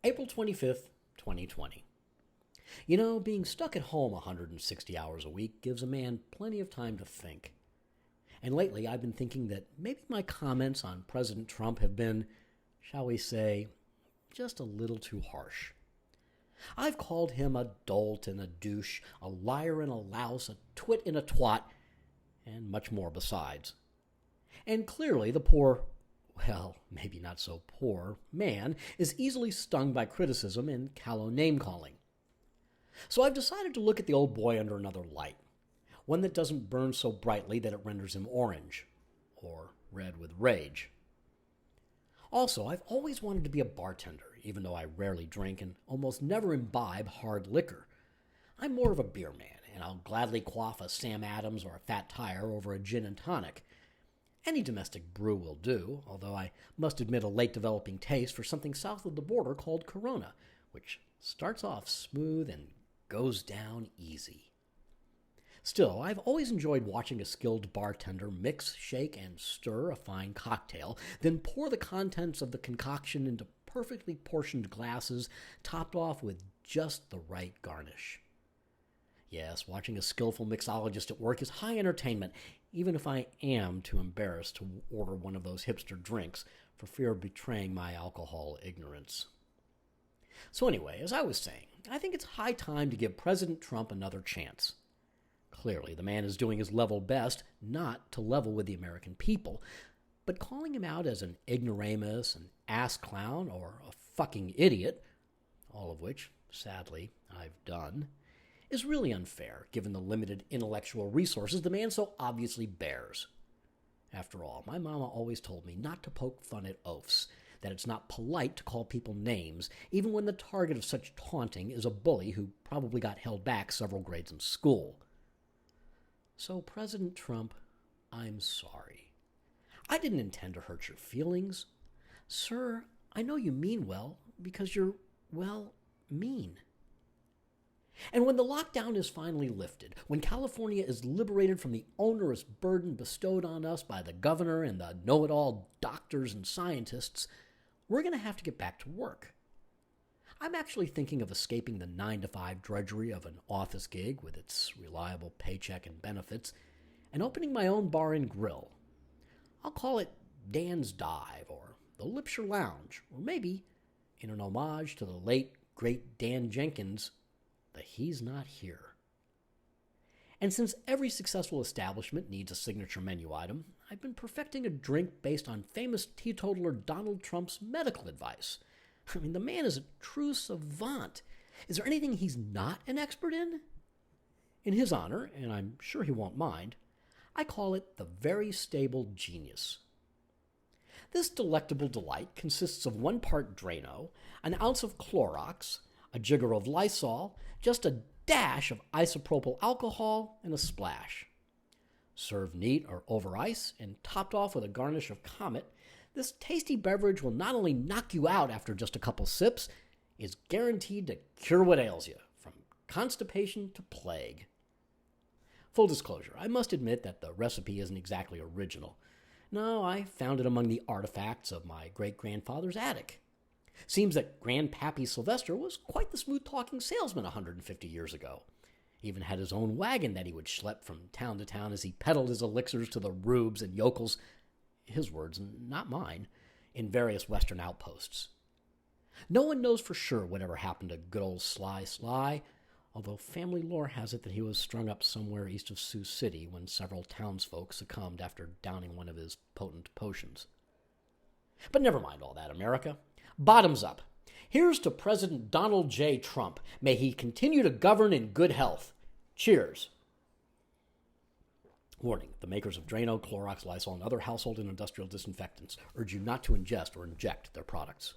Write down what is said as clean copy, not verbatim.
April 25th, 2020. Being stuck at home 160 hours a week gives a man plenty of time to think. And lately, I've been thinking that maybe my comments on President Trump have been, shall we say, just a little too harsh. I've called him a dolt and a douche, a liar and a louse, a twit and a twat, and much more besides. And clearly the poor, well, maybe not so poor, man is easily stung by criticism and callow name-calling. So I've decided to look at the old boy under another light, one that doesn't burn so brightly that it renders him orange, or red with rage. Also, I've always wanted to be a bartender, even though I rarely drink and almost never imbibe hard liquor. I'm more of a beer man, and I'll gladly quaff a Sam Adams or a Fat Tire over a gin and tonic. Any domestic brew will do, although I must admit a late developing taste for something south of the border called Corona, which starts off smooth and goes down easy. Still, I've always enjoyed watching a skilled bartender mix, shake, and stir a fine cocktail, then pour the contents of the concoction into perfectly portioned glasses, topped off with just the right garnish. Yes, watching a skillful mixologist at work is high entertainment, even if I am too embarrassed to order one of those hipster drinks for fear of betraying my alcohol ignorance. So anyway, as I was saying, I think it's high time to give President Trump another chance. Clearly, the man is doing his level best not to level with the American people, but calling him out as an ignoramus, an ass clown, or a fucking idiot, all of which, sadly, I've done, is really unfair given the limited intellectual resources the man so obviously bears. After all, my mama always told me not to poke fun at oafs, that it's not polite to call people names, even when the target of such taunting is a bully who probably got held back several grades in school. So, President Trump, I'm sorry. I didn't intend to hurt your feelings. Sir, I know you mean well because you're, well, mean. And when the lockdown is finally lifted, when California is liberated from the onerous burden bestowed on us by the governor and the know-it-all doctors and scientists, we're going to have to get back to work. I'm actually thinking of escaping the 9-to-5 drudgery of an office gig with its reliable paycheck and benefits and opening my own bar and grill. I'll call it Dan's Dive or the Lipshire Lounge, or maybe, in an homage to the late, great Dan Jenkins, the He's Not Here. And since every successful establishment needs a signature menu item, I've been perfecting a drink based on famous teetotaler Donald Trump's medical advice. I mean, the man is a true savant. Is there anything he's not an expert in? In his honor, and I'm sure he won't mind, I call it the Very Stable Genius. This delectable delight consists of 1 part Drano, an ounce of Clorox, a jigger of Lysol, just a dash of isopropyl alcohol, and a splash. Served neat or over ice and topped off with a garnish of Comet, this tasty beverage will not only knock you out after just a couple sips, is guaranteed to cure what ails you, from constipation to plague. Full disclosure, I must admit that the recipe isn't exactly original. No, I found it among the artifacts of my great-grandfather's attic. Seems that Grandpappy Sylvester was quite the smooth-talking salesman 150 years ago. Even had his own wagon that he would schlep from town to town as he peddled his elixirs to the rubes and yokels, his words, not mine, in various western outposts. No one knows for sure whatever happened to good old Sly, although family lore has it that he was strung up somewhere east of Sioux City when several townsfolk succumbed after downing one of his potent potions. But never mind all that, America. Bottoms up. Here's to President Donald J. Trump. May he continue to govern in good health. Cheers. Warning, the makers of Drano, Clorox, Lysol, and other household and industrial disinfectants urge you not to ingest or inject their products.